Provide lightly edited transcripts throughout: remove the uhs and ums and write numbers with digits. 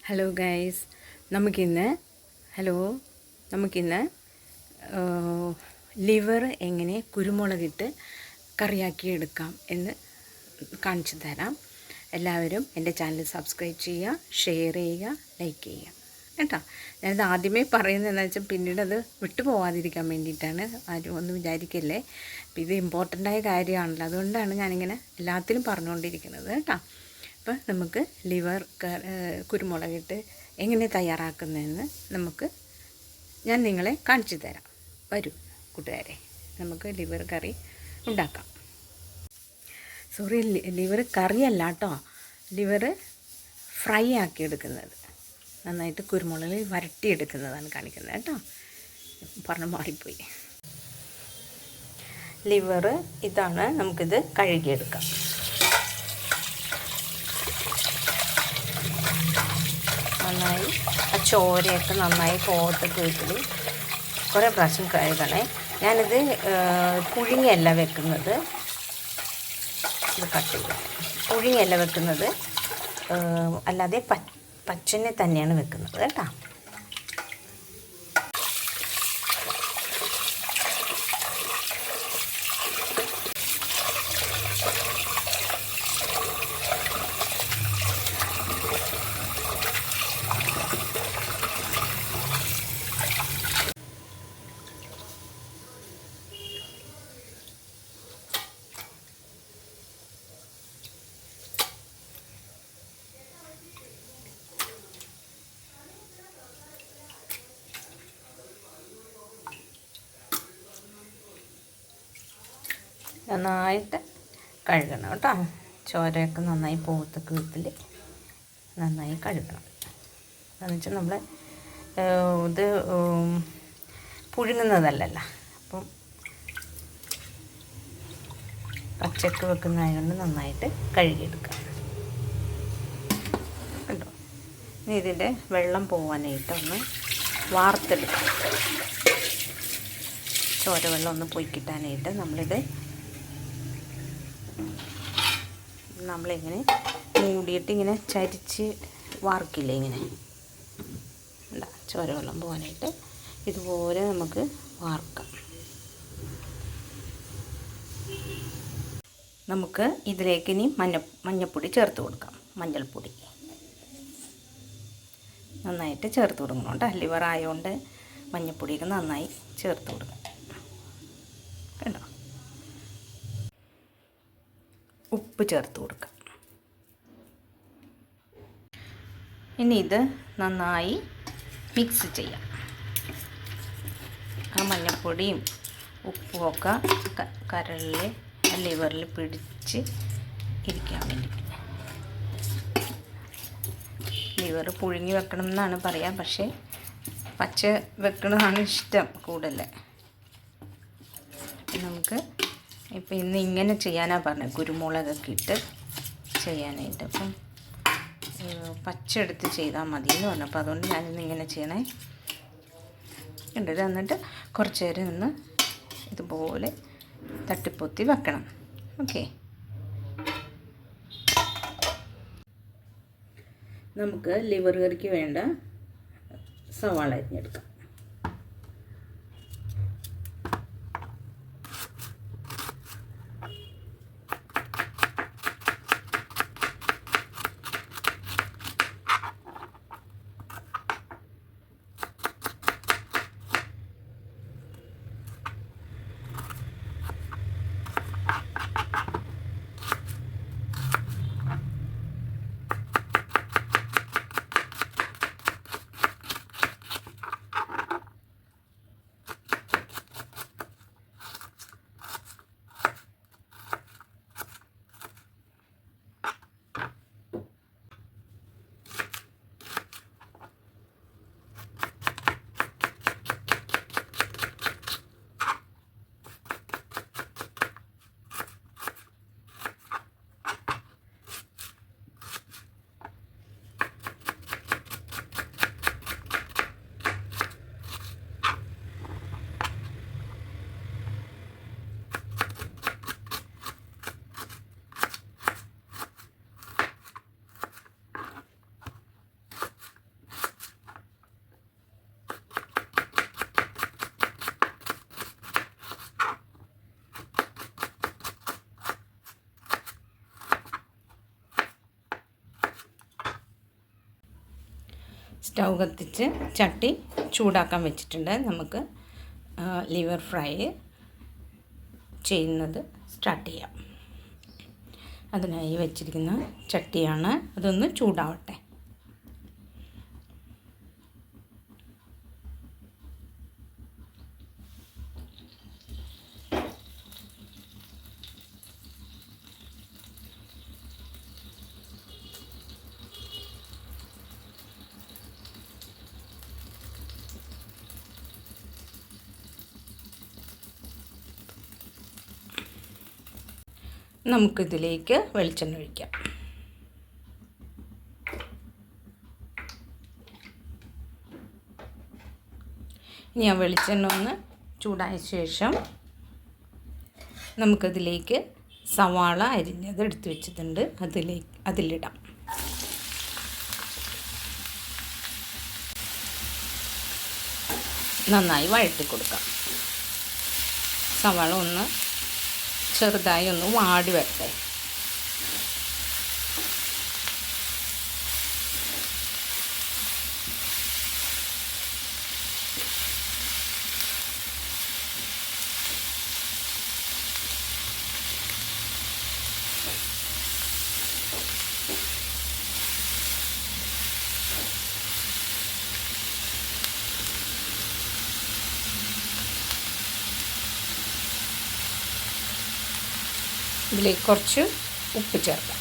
Hello guys, നമുക്കിന്ന് നമുക്കിന്ന് liver എങ്ങനെ കുരുമുളകിട്ട് കറിയാക്കി എടുക്കാം എന്ന് കാണിച്ചു തരാം. എല്ലാവരും എൻ്റെ ചാനൽ സബ്സ്ക്രൈബ് ചെയ്യുക, ഷെയർ ചെയ്യുക, ലൈക്ക് ചെയ്യുക കേട്ടോ. ഞാനിത് ആദ്യമേ പറയുന്നതെന്ന് വെച്ചാൽ പിന്നീട് അത് വിട്ടു പോകാതിരിക്കാൻ വേണ്ടിയിട്ടാണ്. ആരും ഒന്നും വിചാരിക്കല്ലേ. അപ്പോൾ ഇത് ഇമ്പോർട്ടൻ്റായ കാര്യമാണല്ലോ, അതുകൊണ്ടാണ് ഞാനിങ്ങനെ എല്ലാത്തിലും പറഞ്ഞുകൊണ്ടിരിക്കുന്നത് കേട്ടോ. അപ്പോൾ നമുക്ക് ലിവർ കുരുമുളകിട്ട് എങ്ങനെ തയ്യാറാക്കുന്നതെന്ന് ഞാൻ നിങ്ങളെ കാണിച്ചു തരാം. വരൂ കൂട്ടുകാരെ, നമുക്ക് ലിവർ കറി ഉണ്ടാക്കാം. സോറി, ലിവർ കറിയല്ല കേട്ടോ, ലിവർ ഫ്രൈ ആക്കി എടുക്കുന്നത്, നന്നായിട്ട് കുരുമുളകിൽ വരട്ടിയെടുക്കുന്നതാണ് കാണിക്കുന്നത് കേട്ടോ. പറഞ്ഞ് മാറിപ്പോയി. ലിവർ ഇതാണ്, നമുക്കിത് കഴുകിയെടുക്കാം. നന്നായി ആ ചോരയൊക്കെ നന്നായി പോകത്തൊക്കെ വീട്ടിൽ കുറേ പ്രാവശ്യം കഴുകണേ. ഞാനിത് പുഴുങ്ങിയല്ല വെക്കുന്നത്, ഇത് കട്ട് ചെയ്ത് പുഴുങ്ങിയല്ല വെക്കുന്നത്, അല്ലാതെ പച്ചനെ തന്നെയാണ് വെക്കുന്നത് കേട്ടോ. നന്നായിട്ട് കഴുകണം കേട്ടോ. ചോരയൊക്കെ നന്നായി പോകത്തക്ക വിധത്തിൽ നന്നായി കഴുകണം. എന്ന് വെച്ചാൽ നമ്മൾ ഇത് പുഴുങ്ങുന്നതല്ലല്ലോ, അപ്പം പച്ചക്ക് വെക്കുന്നതായതുകൊണ്ട് നന്നായിട്ട് കഴുകിയെടുക്കാം കേട്ടോ. ഇനി ഇതിൻ്റെ വെള്ളം പോകാനായിട്ട് ഒന്ന് വാർത്തെടുക്കാം. ചോര വെള്ളം ഒന്ന് പോയി കിട്ടാനായിട്ട് നമ്മളിങ്ങനെ മൂടിയിട്ട് ഇങ്ങനെ ചരിച്ച് വാർക്കില്ലേ, ഇങ്ങനെ എന്താ ചോര വെള്ളം പോകാനായിട്ട് ഇതുപോലെ നമുക്ക് വാർക്കാം. നമുക്ക് ഇതിലേക്ക് ഇനി മഞ്ഞൾപ്പൊടി ചേർത്ത് കൊടുക്കാം. മഞ്ഞൾപ്പൊടി നന്നായിട്ട് ചേർത്ത് കൊടുക്കണം കേട്ടോ. ലിവർ ആയതുകൊണ്ട് മഞ്ഞൾപ്പൊടിയൊക്കെ നന്നായി ചേർത്ത് കൊടുക്കാം കേട്ടോ. ഉപ്പ് ചേർത്ത് കൊടുക്കാം. ഇനി ഇത് നന്നായി മിക്സ് ചെയ്യാം. ആ മഞ്ഞൾപ്പൊടിയും ഉപ്പുമൊക്കെ കരളിൽ ലിവറിൽ പിടിച്ച് ഇരിക്കാൻ വേണ്ടി. ലിവർ പുഴുങ്ങി വെക്കണം എന്നാണ് പറയാം, പക്ഷേ പച്ച വെക്കണതാണ് ഇഷ്ടം കൂടുതൽ. നമുക്ക് ഇപ്പം ഇന്ന് ഇങ്ങനെ ചെയ്യാനാണ് പറഞ്ഞത്, കുരുമുളകൊക്കെ ഇട്ട് ചെയ്യാനായിട്ട്. അപ്പം പച്ച എടുത്ത് ചെയ്താൽ മതി എന്ന് പറഞ്ഞപ്പോൾ അതുകൊണ്ട് ഞാനിന്ന് ഇങ്ങനെ ചെയ്യണേ ഉണ്ട്. എന്നിട്ട് കുറച്ച് നേരം ഒന്ന് ഇതുപോലെ തട്ടിപ്പൊത്തി വെക്കണം. ഓക്കെ, നമുക്ക് ലിവർ കറിക്ക് വേണ്ട സവാള അരിഞ്ഞെടുക്കാം. സ്റ്റൗ കത്തിച്ച് ചട്ടി ചൂടാക്കാൻ വെച്ചിട്ടുണ്ട്. നമുക്ക് ലിവർ ഫ്രൈ ചെയ്യുന്നത് സ്റ്റാർട്ട് ചെയ്യാം. അതിനായി വെച്ചിരിക്കുന്ന ചട്ടിയാണ്, അതൊന്ന് ചൂടാവട്ടെ. നമുക്കിതിലേക്ക് വെളിച്ചെണ്ണ ഒഴിക്കാം. ഇനി ആ വെളിച്ചെണ്ണ ഒന്ന് ചൂടായ ശേഷം നമുക്കതിലേക്ക് സവാള അരിഞ്ഞത് എടുത്ത് വെച്ചിട്ടുണ്ട്, അതിലിടാം. നന്നായി വഴറ്റി കൊടുക്കാം. സവാള ഒന്ന് ചെറുതായി ഒന്ന് വാടി വരട്ടെ. ഇതിലേക്ക് കുറച്ച് ഉപ്പ് ചേർക്കാം.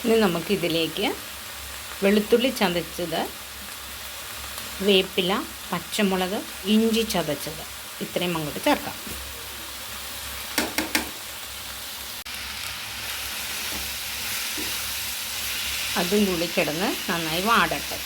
ഇനി നമുക്കിതിലേക്ക് വെളുത്തുള്ളി ചതച്ചത്, വേപ്പില, പച്ചമുളക്, ഇഞ്ചി ചതച്ചത് ഇത്രയും അങ്ങോട്ട് ചേർക്കാം. അതും കൂടി കിടന്ന് നന്നായി വാടട്ടെ.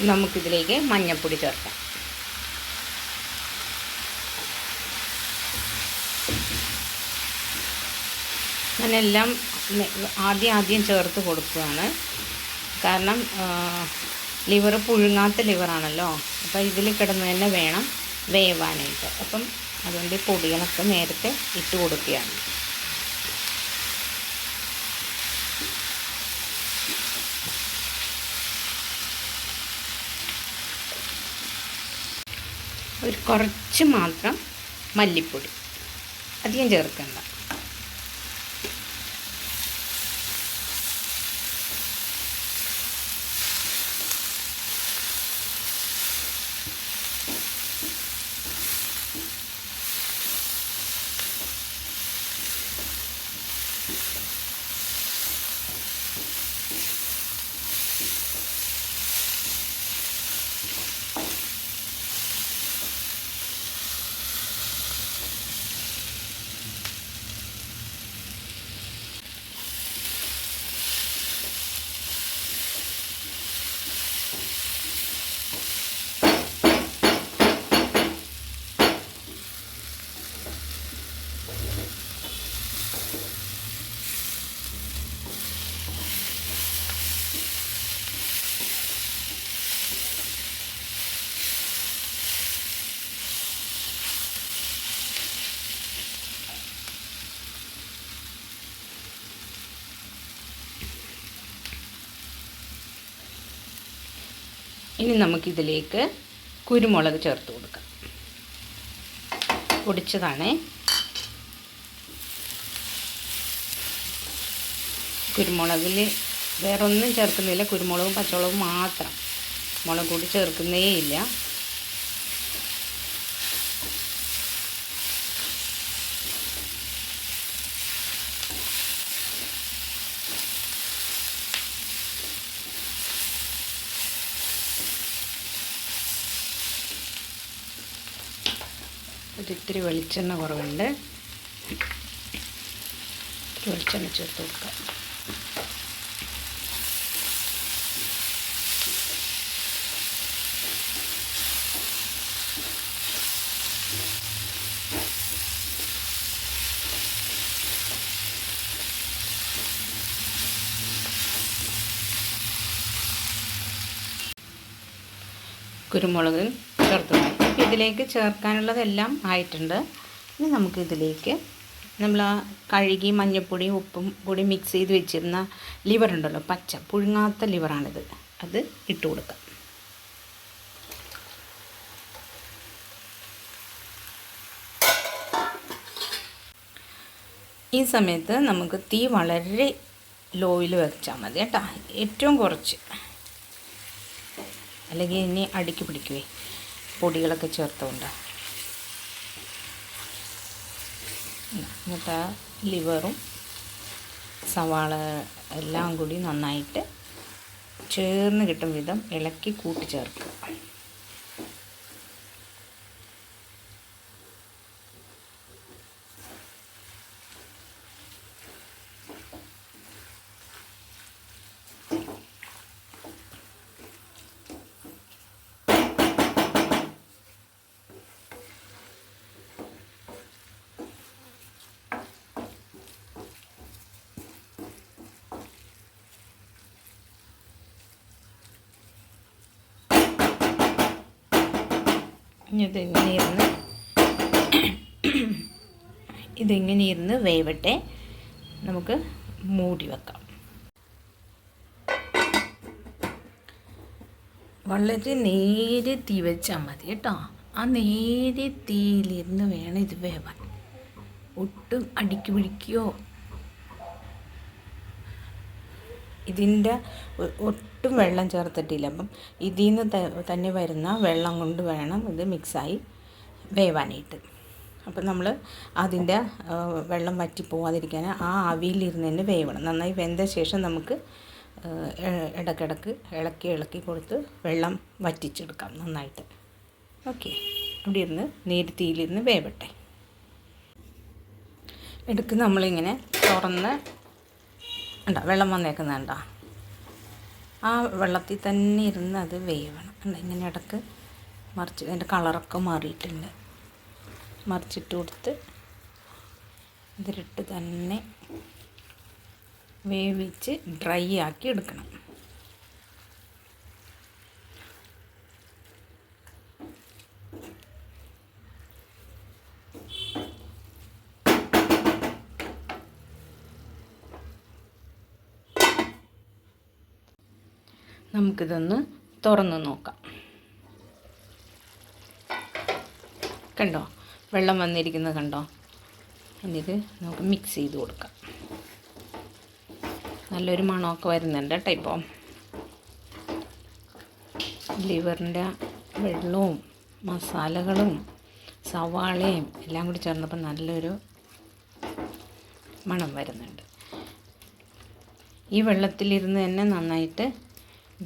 നമുക്കിതിലേക്ക് മഞ്ഞൾപ്പൊടി ചേർക്കാം. ഞാനെല്ലാം ആദ്യം ചേർത്ത് കൊടുക്കുകയാണ്. കാരണം ലിവർ പുഴുങ്ങാത്ത ലിവറാണല്ലോ, അപ്പോൾ ഇതിൽ കിടന്ന് തന്നെ വേണം വേവാനായിട്ട്. അപ്പം അതുകൊണ്ട് പൊടികളൊക്കെ നേരത്തെ ഇട്ട് കൊടുക്കുകയാണ്. ഒരു കുറച്ച് മാത്രം മല്ലിപ്പൊടി, അധികം ചേർക്കണ്ട. ഇനി നമുക്കിതിലേക്ക് കുരുമുളക് ചേർത്ത് കൊടുക്കാം. പൊടിച്ചതാണ്. കുരുമുളകിൽ വേറെ ഒന്നും ചേർക്കുന്നില്ല, കുരുമുളകും പച്ചമുളകും മാത്രം. മുളക് കൂടി ചേർക്കുന്നേ ഇല്ല. ഇതിലിത്തിരി വെളിച്ചെണ്ണ കുറവുണ്ട്. വെളിച്ചെണ്ണ ചേർത്ത് കൊടുക്കാം. കുരുമുളക് ചേർത്ത് കൊടുക്കും. ഇതിലേക്ക് ചേർക്കാനുള്ളതെല്ലാം ആയിട്ടുണ്ട്. ഇനി നമുക്കിതിലേക്ക് നമ്മൾ ആ കഴുകി മഞ്ഞൾപ്പൊടി ഉപ്പും കൂടി മിക്സ് ചെയ്ത് വെച്ചിരുന്ന ലിവർ ഉണ്ടല്ലോ, പച്ച പുഴുങ്ങാത്ത ലിവറാണിത്, അത് ഇട്ട് കൊടുക്കാം. ഈ സമയത്ത് നമുക്ക് തീ വളരെ ലോയിൽ വെച്ചാൽ മതി കേട്ടോ, ഏറ്റവും കുറച്ച്, അല്ലെങ്കിൽ ഇനി അടുക്കി പിടിക്കുവേ പൊടികളൊക്കെ ചേർത്തുകൊണ്ട്. എന്നിട്ട് ആ ലിവറും സവാള എല്ലാം കൂടി നന്നായിട്ട് ചേർന്ന് കിട്ടും വിധം ഇളക്കി കൂട്ടി ചേർക്കുക. ഇതിങ്ങനെ ഇരുന്ന് വേവട്ടെ, നമുക്ക് മൂടി വെക്കാം. വളരെ നേരെ തീ വെച്ചാൽ മതി കേട്ടോ. ആ നേരെ തീയിലിരുന്ന് വേണം ഇത് വേവാൻ. ഒട്ടും അടുക്കി പിടിക്കുകയോ ഇതിൻ്റെ ഒട്ടും വെള്ളം ചേർത്തിട്ടില്ല. അപ്പം ഇതിൽ നിന്ന് തന്നെ വരുന്ന വെള്ളം കൊണ്ട് വേണം ഇത് മിക്സായി വേവാനായിട്ട്. അപ്പം നമ്മൾ അതിൻ്റെ വെള്ളം വറ്റി പോവാതിരിക്കാൻ ആ ആവിയിലിരുന്ന് തന്നെ വേവണം. നന്നായി വെന്ത ശേഷം നമുക്ക് ഇടയ്ക്കിടയ്ക്ക് ഇളക്കി കൊടുത്ത് വെള്ളം വറ്റിച്ചെടുക്കാം നന്നായിട്ട്. ഓക്കെ, അവിടെ ഇരുന്ന് തീയിലിരുന്ന് വേവട്ടെ. ഇടയ്ക്ക് നമ്മളിങ്ങനെ തുറന്ന് വെള്ളം വന്നേക്കുന്നുണ്ടോ, ആ വെള്ളത്തിൽ തന്നെ ഇരുന്ന് അത് വേവണം. ഇങ്ങനെ ഇടയ്ക്ക് മറിച്ച് അതിൻ്റെ കളറൊക്കെ മാറിയിട്ടുണ്ട്. മറിച്ചിട്ട് കൊടുത്ത് ഇതിലിട്ട് തന്നെ വേവിച്ച് ഡ്രൈ ആക്കി എടുക്കണം. നമുക്കിതൊന്ന് തുറന്ന് നോക്കാം. കണ്ടോ വെള്ളം വന്നിരിക്കുന്നത് കണ്ടോ? ഇനിയിത് നമുക്ക് മിക്സ് ചെയ്ത് കൊടുക്കാം. നല്ലൊരു മണമൊക്കെ വരുന്നുണ്ട് കേട്ടോ. ഇപ്പോൾ ലിവറിൻ്റെ വെള്ളവും മസാലകളും സവാളയും എല്ലാം കൂടി ചേർന്നപ്പോൾ നല്ലൊരു മണം വരുന്നുണ്ട്. ഈ വെള്ളത്തിലിരുന്ന് തന്നെ നന്നായിട്ട്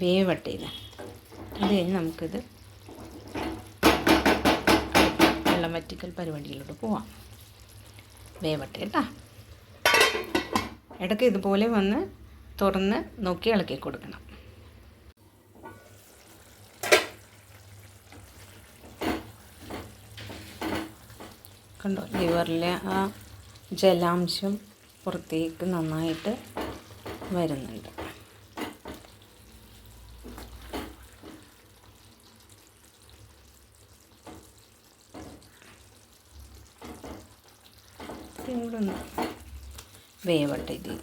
വേവട്ടെ ഇത്. അത് കഴിഞ്ഞ് നമുക്കിത് വെള്ളം വറ്റിക്കൽ പരിപാടിയിലോട്ട് പോവാം. വേവട്ടെ കേട്ടോ. ഇടയ്ക്ക് ഇതുപോലെ വന്ന് തുറന്ന് നോക്കി ഇളക്കി കൊടുക്കണം. കണ്ടോ, ലിവറിലെ ആ ജലാംശം പുറത്തേക്ക് നന്നായിട്ട് വരുന്നുണ്ട്. ഇവിടെ ഒന്ന് വേവട്ടെ ഇത്.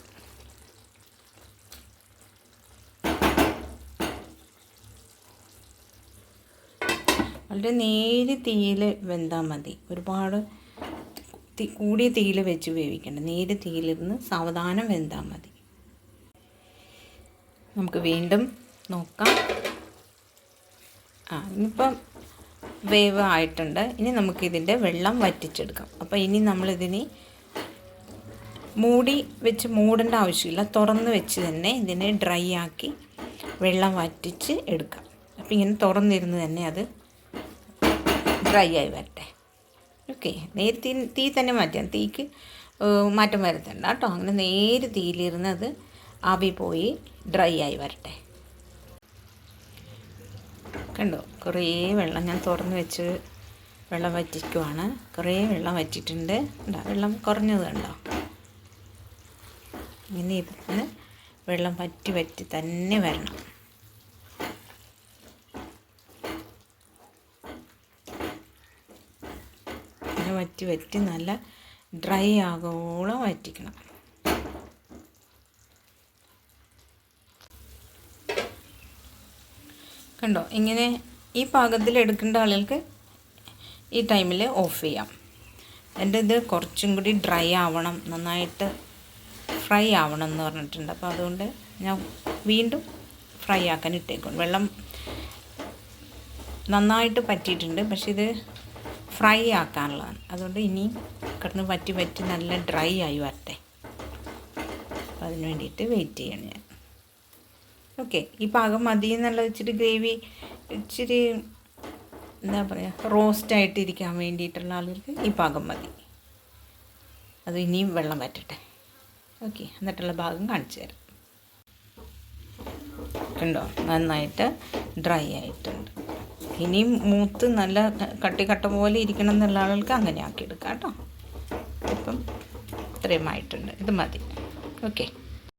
വളരെ നേരെ തീയിൽ വെന്താൽ മതി. ഒരുപാട് കൂടിയ തീയിൽ വെച്ച് വേവിക്കണ്ട. നേരെ തീയിലിരുന്ന് സാവധാനം വെന്താൽ മതി. നമുക്ക് വീണ്ടും നോക്കാം. ഇനിയിപ്പം വേവ് ആയിട്ടുണ്ട്. ഇനി നമുക്കിതിൻ്റെ വെള്ളം വറ്റിച്ചെടുക്കാം. അപ്പോൾ ഇനി നമ്മളിതിനെ മൂടി വെച്ച് മൂടേണ്ട ആവശ്യമില്ല. തുറന്ന് വെച്ച് തന്നെ ഇതിനെ ഡ്രൈ ആക്കി വെള്ളം വറ്റിച്ച് എടുക്കാം. അപ്പോൾ ഇങ്ങനെ തുറന്നിരുന്ന് തന്നെ അത് ഡ്രൈ ആയി വരട്ടെ. ഓക്കെ, നേരെ തീ തന്നെ മാറ്റാം. തീക്ക് മാറ്റം വരുത്തണ്ട കേട്ടോ. അങ്ങനെ നേരെ തീയിലിരുന്നത് ആവി പോയി ഡ്രൈ ആയി വരട്ടെ. കണ്ടോ, കുറേ വെള്ളം ഞാൻ തുറന്ന് വെച്ച് വെള്ളം വറ്റിക്കുവാണ്. കുറേ വെള്ളം വറ്റിയിട്ടുണ്ട്. ഉണ്ടോ, വെള്ളം കുറഞ്ഞത് കണ്ടോ. ഇങ്ങനെ ഇരുന്ന് വെള്ളം വറ്റി വറ്റി തന്നെ വരണം. വറ്റി വറ്റി നല്ല ഡ്രൈ ആകോളം വറ്റിക്കണം. കണ്ടോ, ഇങ്ങനെ ഈ പാകത്തിൽ എടുക്കേണ്ട ആളുകൾക്ക് ഈ ടൈമിൽ ഓഫ് ചെയ്യാം. എൻ്റെ ഇത് കുറച്ചും കൂടി ഡ്രൈ ആവണം, നന്നായിട്ട് ഫ്രൈ ആവണം എന്ന് പറഞ്ഞിട്ടുണ്ട്. അപ്പോൾ അതുകൊണ്ട് ഞാൻ വീണ്ടും ഫ്രൈ ആക്കാൻ ഇട്ടേക്കും. വെള്ളം നന്നായിട്ട് പറ്റിയിട്ടുണ്ട്, പക്ഷെ ഇത് ഫ്രൈ ആക്കാനുള്ളതാണ്. അതുകൊണ്ട് ഇനി കിടന്ന് വറ്റി വറ്റി നല്ല ഡ്രൈ ആയി വരട്ടെ. അപ്പോൾ അതിന് വേണ്ടിയിട്ട് വെയിറ്റ് ചെയ്യണം ഞാൻ. ഓക്കെ, ഈ പാകം മതി എന്നുള്ള ഇച്ചിരി ഗ്രേവി ഇച്ചിരി എന്താ പറയുക റോസ്റ്റായിട്ടിരിക്കാൻ വേണ്ടിയിട്ടുള്ള ആളുകൾക്ക് ഈ പാകം മതി. അത് ഇനിയും വെള്ളം വറ്റട്ടെ. ഓക്കെ, എന്നിട്ടുള്ള ഭാഗം കാണിച്ചു തരാം. കണ്ടോ, നന്നായിട്ട് ഡ്രൈ ആയിട്ടുണ്ട്. ഇനിയും മൂത്ത് നല്ല കട്ട പോലെ ഇരിക്കണം എന്നുള്ള ആളുകൾക്ക് അങ്ങനെ ആക്കിയെടുക്കാം കേട്ടോ. ഇപ്പം ഇത്രയും ആയിട്ടുണ്ട്, ഇത് മതി. ഓക്കെ.